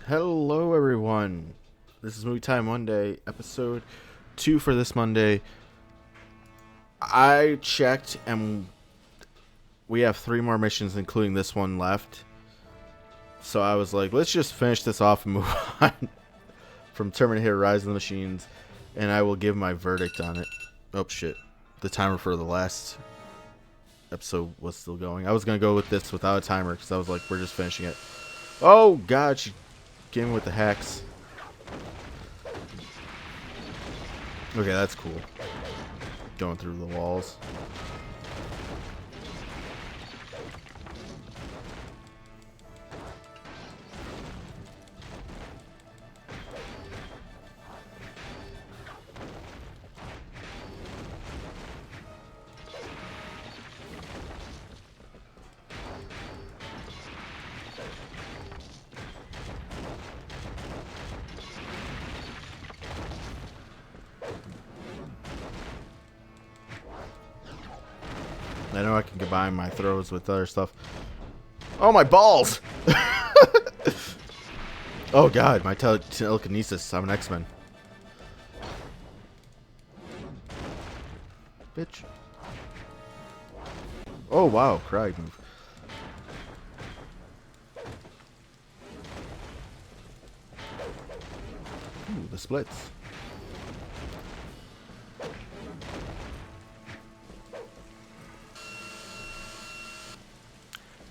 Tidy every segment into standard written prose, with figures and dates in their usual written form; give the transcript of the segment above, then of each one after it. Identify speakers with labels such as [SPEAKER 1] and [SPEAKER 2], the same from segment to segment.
[SPEAKER 1] Hello, everyone. This is Movie Time Monday, episode 2 for this Monday. I checked, and we have 3 more missions, including this one, left. So I was like, let's just finish this off and move on from Terminator Rise of the Machines, and I will give my verdict on it. Oh, shit. The timer for the last episode was still going. I was going to go with this without a timer, because I was like, we're just finishing it. Oh, God, she came with the hacks. Okay, that's cool. Going through the walls. I know I can combine my throws with other stuff. Oh, my balls! Oh, God, my telekinesis. I'm an X-Men. Bitch. Oh, wow, Craig move. Ooh, the splits.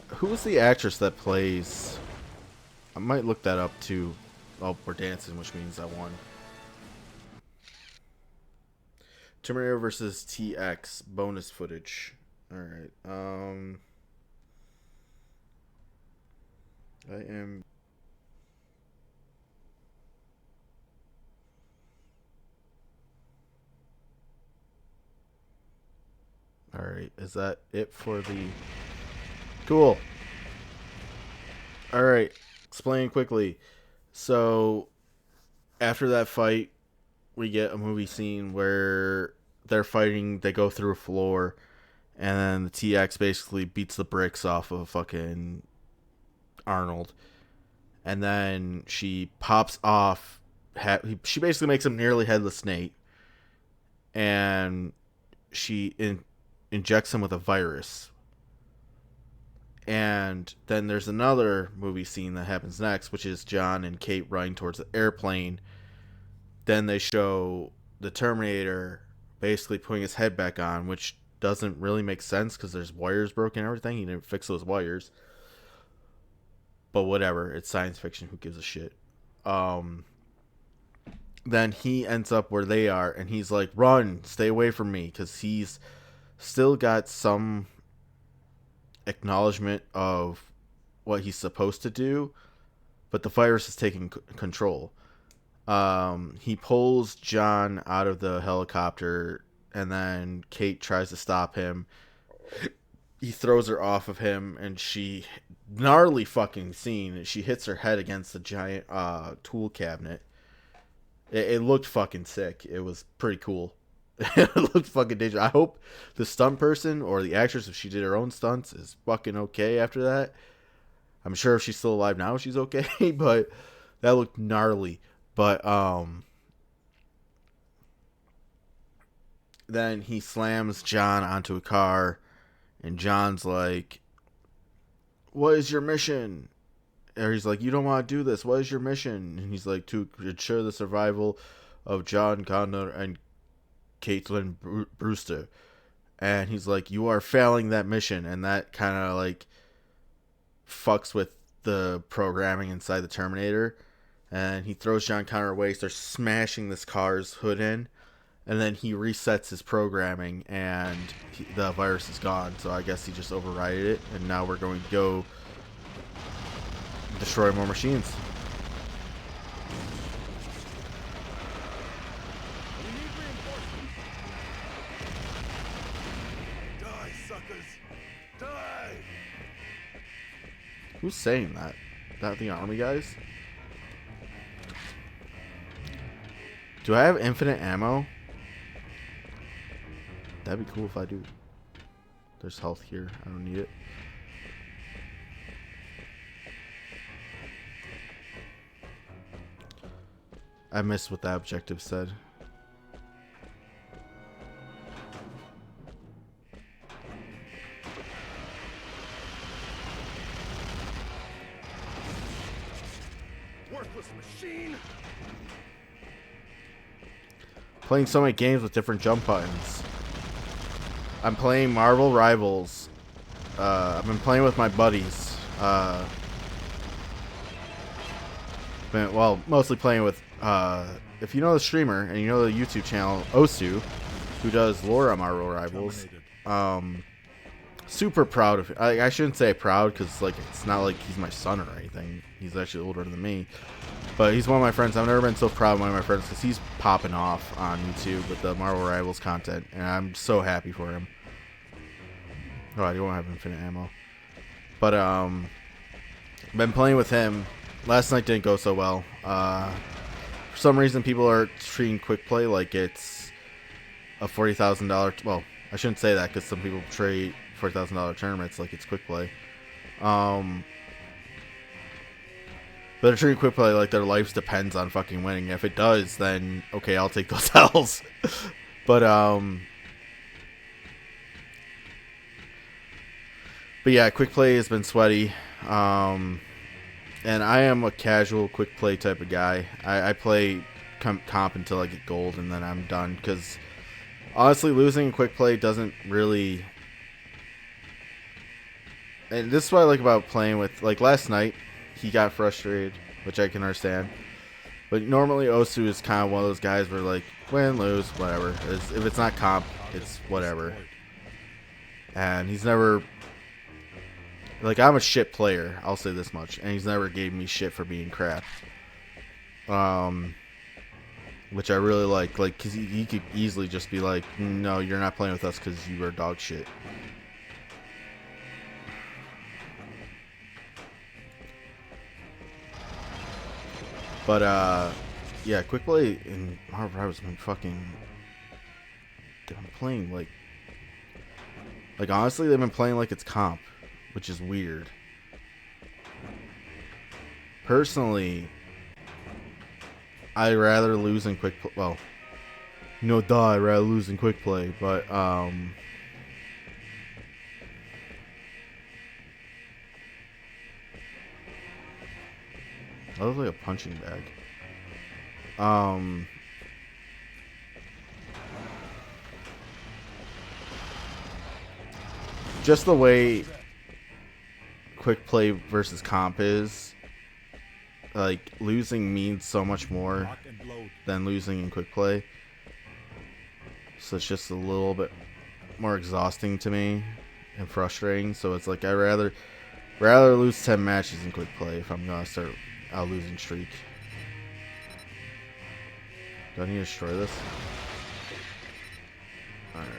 [SPEAKER 1] Who's the actress that plays... I might look that up, too. Oh, we're dancing, which means I won. Terminator versus TX. Bonus footage. Alright, I am... Alright, is that it for the... Cool. Alright, explain quickly. So, after that fight, we get a movie scene where they're fighting, they go through a floor, and then the TX basically beats the bricks off of fucking Arnold. And then she pops off, she basically makes him nearly headless Nate, and she injects him with a virus. And then there's another movie scene that happens next, which is John and Kate running towards the airplane. Then they show the Terminator basically putting his head back on, which doesn't really make sense because there's wires broken and everything. He didn't fix those wires. But whatever, it's science fiction. Who gives a shit? Then he ends up where they are, and he's like, run, stay away from me, because he's still got some acknowledgement of what he's supposed to do, but the virus is taking control. He pulls John out of the helicopter, and then Kate tries to stop him. He throws her off of him, and she... Gnarly fucking scene. She hits her head against the giant tool cabinet. It looked fucking sick. It was pretty cool. It looked fucking dangerous. I hope the stunt person or the actress, if she did her own stunts, is fucking okay after that. I'm sure if she's still alive now, she's okay. But that looked gnarly. But then he slams John onto a car, and John's like, "What is your mission?" Or he's like, "You don't want to do this. What is your mission?" And he's like, "To ensure the survival of John Connor and Caitlin Brewster." And he's like, "You are failing that mission." And that kind of like fucks with the programming inside the Terminator. And he throws John Connor away, starts smashing this car's hood in. And then he resets his programming, and the virus is gone. So I guess he just overrided it. And now we're going to go destroy more machines.
[SPEAKER 2] Die, suckers! Die!
[SPEAKER 1] Who's saying that? That the army guys? Do I have infinite ammo? That'd be cool if I do. There's health here. I don't need it. I missed what that objective said.
[SPEAKER 2] Worthless machine.
[SPEAKER 1] Playing so many games with different jump buttons. I'm playing Marvel Rivals. I've been playing with my buddies. Mostly playing with, if you know the streamer and you know the YouTube channel Osu, who does lore on Marvel Rivals. Super proud of him. I shouldn't say proud because like it's not like he's my son or anything. He's actually older than me, but he's one of my friends. I've never been so proud of one of my friends because he's popping off on YouTube with the Marvel Rivals content, and I'm so happy for him. Oh, I don't have infinite ammo, but been playing with him. Last night didn't go so well. For some reason, people are treating quick play like it's a $40,000. Well, I shouldn't say that because some people treat $40,000 tournaments like it's quick play. But they're treating quick play like their life depends on fucking winning. If it does, then okay, I'll take those L's. But yeah, quick play has been sweaty. And I am a casual quick play type of guy. I play comp until I get gold and then I'm done. Because honestly, losing in quick play doesn't really... And this is what I like about playing with... Like last night, he got frustrated, which I can understand. But normally Osu is kind of one of those guys where like, win, lose, whatever. If it's not comp, it's whatever. And he's never... Like, I'm a shit player, I'll say this much. And he's never gave me shit for being crap. Which I really like. Like, because he could easily just be like, no, you're not playing with us because you are dog shit. But, yeah, quick play in Marvel Rivals has been fucking... They've been playing, like... Like, honestly, they've been playing like it's comp. Which is weird. Personally, I'd rather lose in quick play. Well, I'd rather lose in quick play, but that looks like a punching bag. Just the way quick play versus comp is, like, losing means so much more than losing in quick play. So it's just a little bit more exhausting to me and frustrating. So it's like I'd rather lose 10 matches in quick play if I'm gonna start a losing streak. Do I need to destroy this? Alright.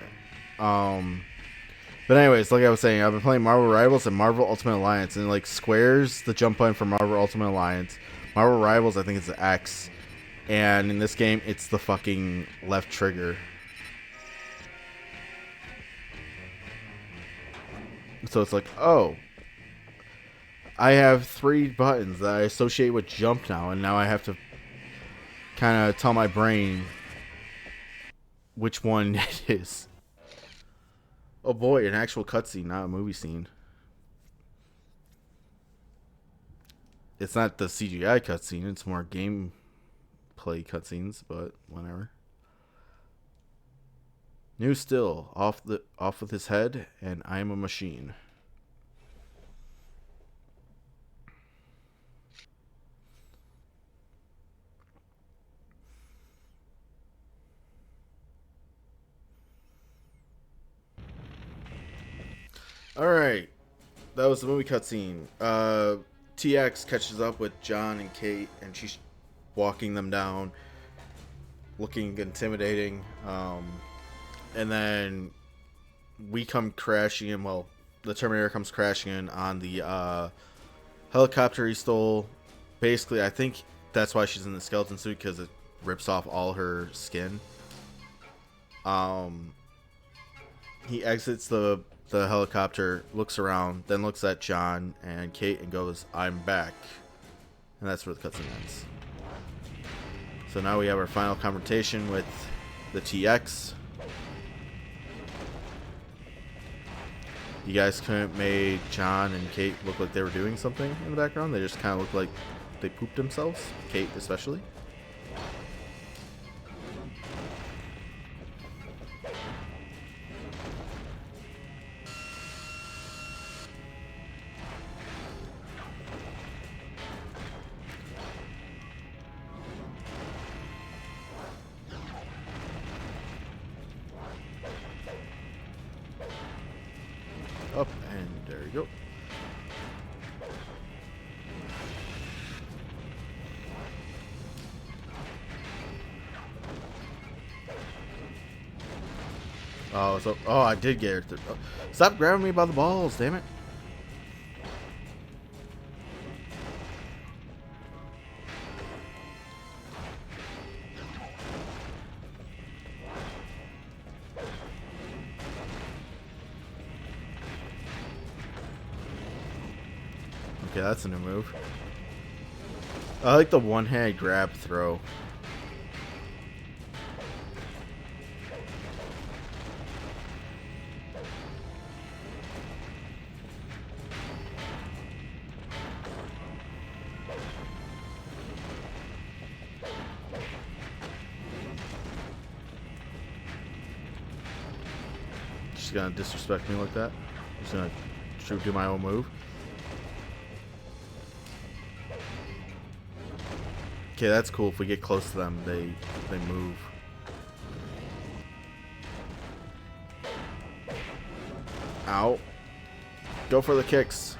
[SPEAKER 1] But anyways, like I was saying, I've been playing Marvel Rivals and Marvel Ultimate Alliance, and like squares the jump button for Marvel Ultimate Alliance. Marvel Rivals, I think it's the X, and in this game, it's the fucking left trigger. So it's like, oh, I have 3 buttons that I associate with jump now, and now I have to kind of tell my brain which one it is. Oh boy, an actual cutscene, not a movie scene. It's not the CGI cutscene, it's more gameplay cutscenes, but whatever. New still, off with his head, and I am a machine. Alright. That was the movie cutscene. TX catches up with John and Kate, and she's walking them down, looking intimidating. And then we come crashing in. Well, the Terminator comes crashing in on the helicopter he stole. Basically, I think that's why she's in the skeleton suit, because it rips off all her skin. He exits the helicopter, looks around, then looks at John and Kate and goes, "I'm back." And that's where the cutscene ends. So now we have our final confrontation with the TX. You guys couldn't make John and Kate look like they were doing something in the background. They just kind of looked like they pooped themselves. Kate especially. Up, and there you go. Oh, so I did get it. Oh, stop grabbing me by the balls, damn it. Okay, that's a new move. I like the one-hand grab throw. She's gonna disrespect me like that. She's gonna do my own move. Okay, that's cool. If we get close to them, they move. Ow. Go for the kicks.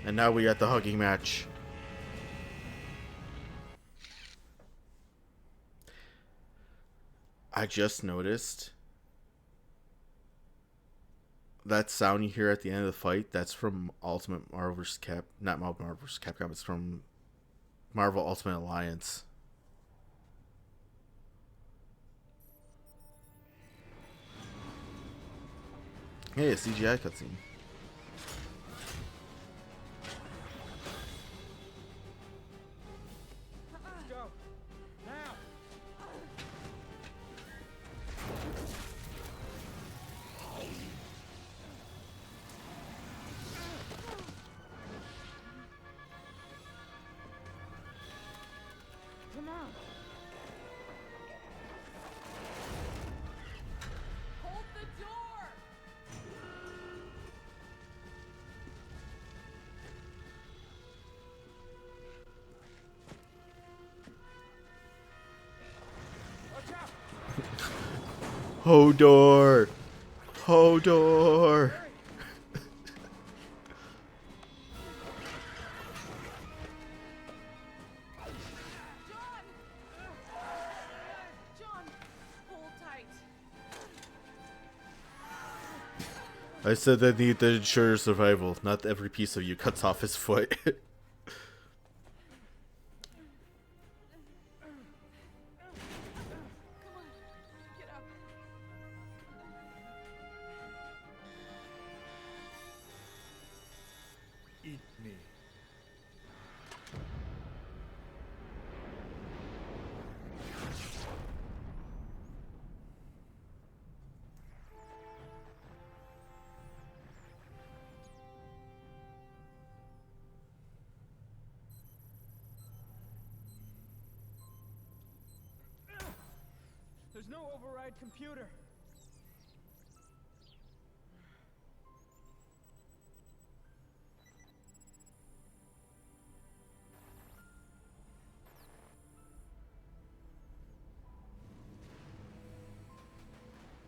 [SPEAKER 1] And now we got the hugging match. I just noticed that sound you hear at the end of the fight, that's from Ultimate Marvel vs. not Marvel vs. Capcom, it's from Marvel Ultimate Alliance. Hey, a CGI cutscene.
[SPEAKER 2] Let's go. Now. Come on.
[SPEAKER 3] Hold the door!
[SPEAKER 2] Watch out.
[SPEAKER 1] Hodor! Hodor!
[SPEAKER 3] John! John, hold tight.
[SPEAKER 1] I said that need to ensure your survival. Not every piece of you cuts off his foot.
[SPEAKER 3] Come on, get up.
[SPEAKER 2] Eat me. There's no override computer.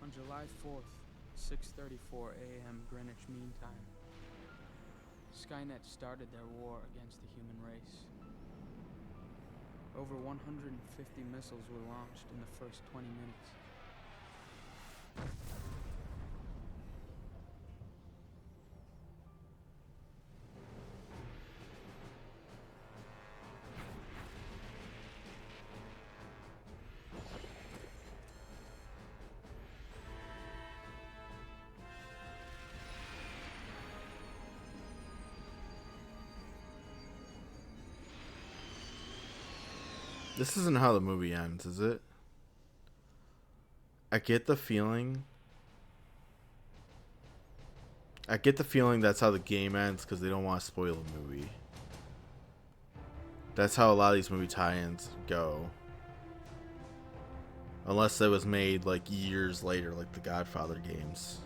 [SPEAKER 4] On July 4th, 6:34 a.m. Greenwich Mean Time, Skynet started their war against the human race. Over 150 missiles were launched in the first 20 minutes.
[SPEAKER 1] This isn't how the movie ends, is it? I get the feeling. I get the feeling that's how the game ends because they don't want to spoil the movie. That's how a lot of these movie tie-ins go. Unless it was made like years later, like the Godfather games.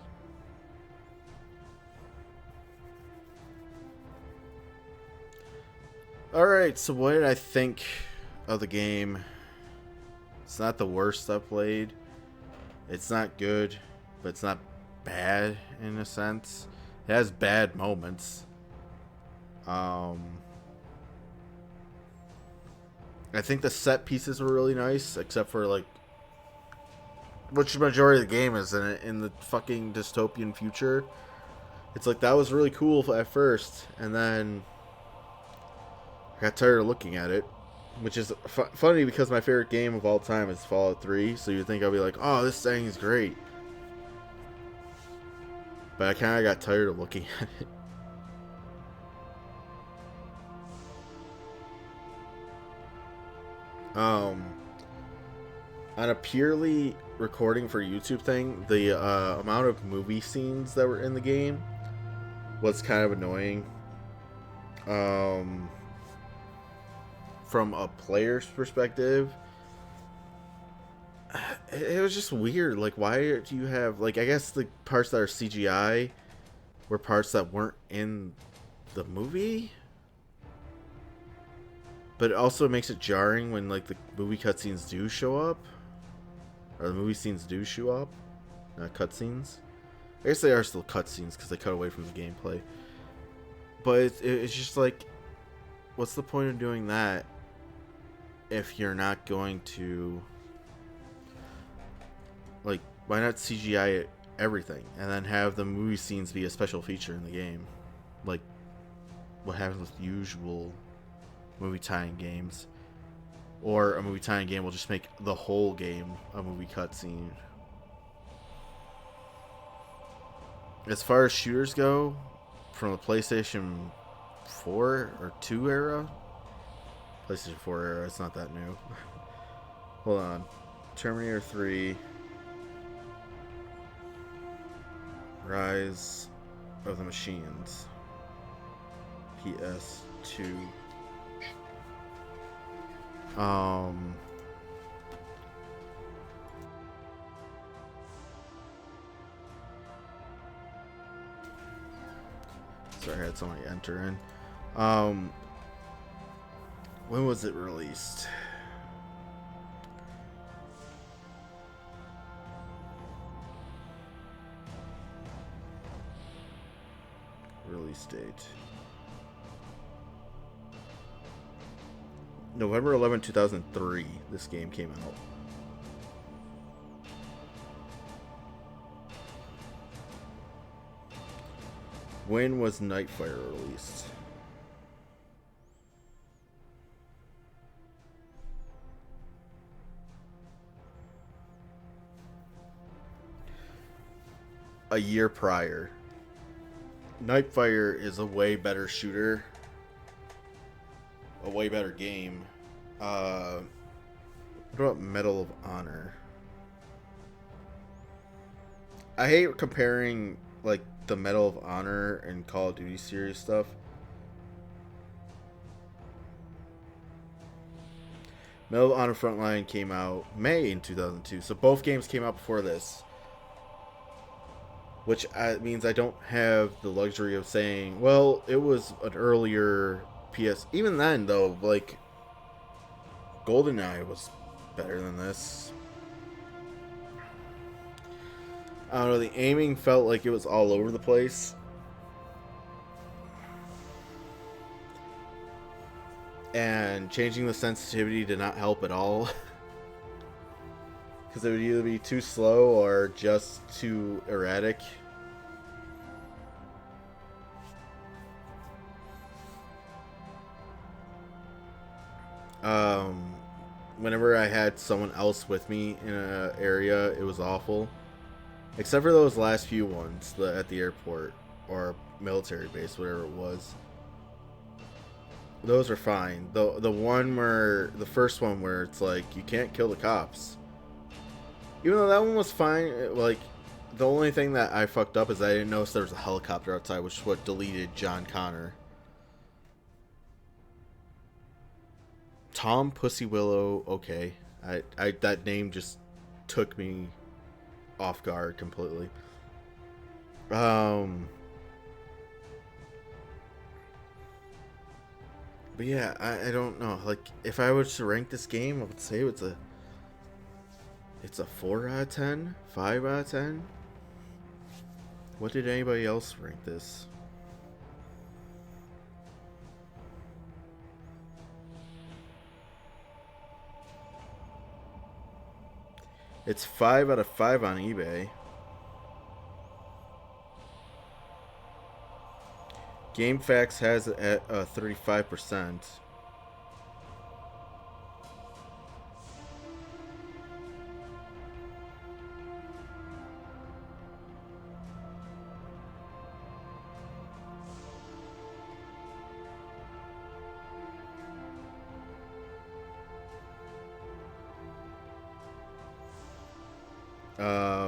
[SPEAKER 1] Alright, so what did I think of the game? It's not the worst I've played. It's not good, but it's not bad in a sense. It has bad moments. I think the set pieces were really nice, except for like which the majority of the game is in the fucking dystopian future. It's like that was really cool at first, and then I got tired of looking at it, which is funny because my favorite game of all time is Fallout 3. So you'd think I'll be like, "Oh, this thing is great," but I kind of got tired of looking at it. On a purely recording for YouTube thing, the amount of movie scenes that were in the game was kind of annoying. From a player's perspective, it was just weird. Like, why do you have, like, I guess the parts that are CGI were parts that weren't in the movie? But it also makes it jarring when, like, the movie cutscenes do show up. Or the movie scenes do show up. Not cutscenes. I guess they are still cutscenes because they cut away from the gameplay. But it's just like, what's the point of doing that if you're not going to, like, why not CGI everything and then have the movie scenes be a special feature in the game? Like what happens with usual movie tie-in games. Or a movie tie-in game will just make the whole game a movie cutscene. As far as shooters go, from the PlayStation 4 or 2 era, PlayStation 4 era, it's not that new. Hold on. Terminator 3, Rise of the Machines, PS2. Sorry, I had somebody enter in. When was it released? Release date. November 11, 2003, this game came out. When was Nightfire released? A year prior. Nightfire is a way better shooter. A way better game. What about Medal of Honor? I hate comparing like the Medal of Honor and Call of Duty series stuff. Medal of Honor Frontline came out May in 2002, so both games came out before this. Which means I don't have the luxury of saying, well, it was an earlier PS. Even then, though, like, GoldenEye was better than this. I don't know, the aiming felt like it was all over the place. And changing the sensitivity did not help at all. Because it would either be too slow or just too erratic. Whenever I had someone else with me in an area, it was awful. Except for those last few ones at the airport or military base, whatever it was. Those are fine. The one where the first one where it's like you can't kill the cops. Even though that one was fine, like the only thing that I fucked up is I didn't notice there was a helicopter outside, which is what deleted John Connor. Tom Pussy Willow, okay. I that name just took me off guard completely. But yeah, I don't know. Like, if I was to rank this game, I would say it's a 4 out of 10, 5 out of 10. What did anybody else rank this? It's 5 out of 5 on eBay. GameFAQs has it at 35%.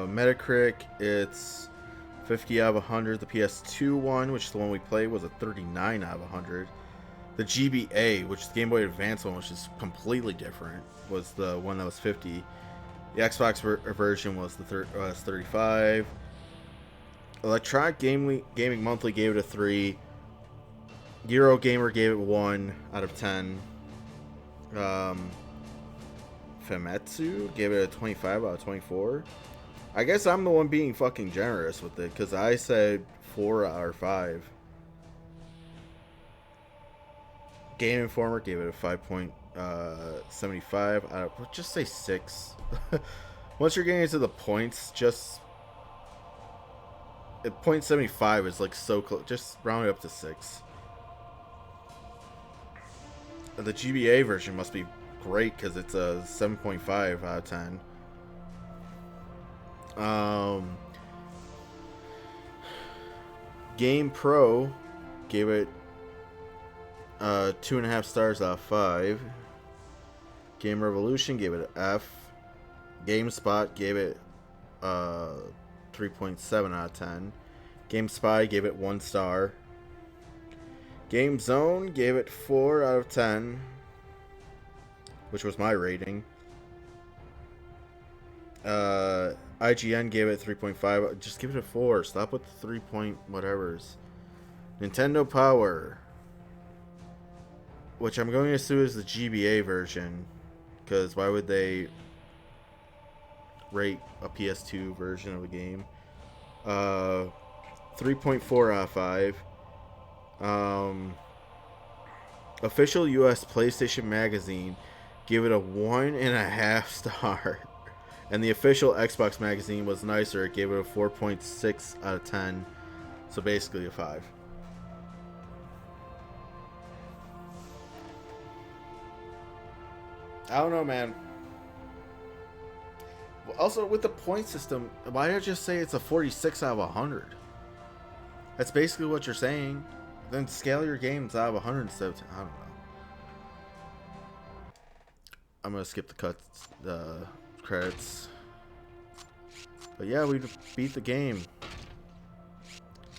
[SPEAKER 1] Metacritic, it's 50 out of 100. The PS2 one, which is the one we played, was a 39 out of 100. The GBA, which is the Game Boy Advance one, which is completely different, was the one that was 50. The Xbox version was the was 35. Electronic Gaming Monthly gave it a 3. Eurogamer gave it 1 out of 10. Famitsu gave it a 25 out of 24. I guess I'm the one being fucking generous with it, because I said 4 out of 5. Game Informer gave it a 5.75 out of, just say 6. Once you're getting into the points, just 0.75 is like so close. Just round it up to 6. The GBA version must be great because it's a 7.5 out of 10. Game Pro gave it 2.5 stars out of 5. Game Revolution gave it an F. GameSpot gave it 3.7 out of 10. GameSpy gave it 1 star. Game Zone gave it 4 out of 10, which was my rating. IGN gave it 3.5. Just give it a 4. Stop with the 3 point whatevers. Nintendo Power, which I'm going to assume is the GBA version, because why would they rate a PS2 version of a game? 3.4 out of 5. Official US PlayStation Magazine gave it a 1.5 star. And the official Xbox Magazine was nicer. It gave it a 4.6 out of 10. So basically a 5. I don't know, man. Also, with the point system, why did I just say it's a 46 out of 100? That's basically what you're saying. Then scale your games out of 100 instead of 10. I don't know. I'm going to skip the credits. But yeah, we beat the game.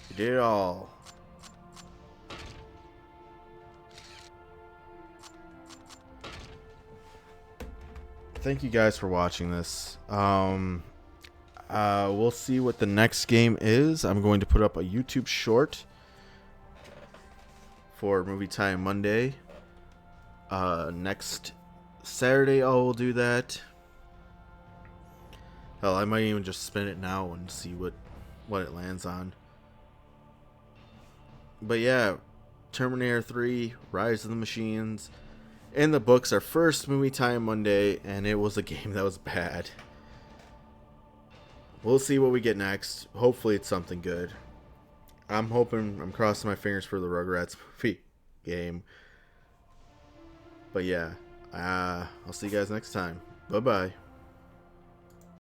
[SPEAKER 1] We did it all. Thank you guys for watching this. We'll see what the next game is. I'm going to put up a YouTube short for Movie Time Monday. Next Saturday I will do that. Hell, I might even just spin it now and see what it lands on. But yeah, Terminator 3, Rise of the Machines. In the books, our first Movie Time Monday, and it was a game that was bad. We'll see what we get next. Hopefully it's something good. I'm crossing my fingers for the Rugrats movie game. But yeah, I'll see you guys next time. Bye-bye.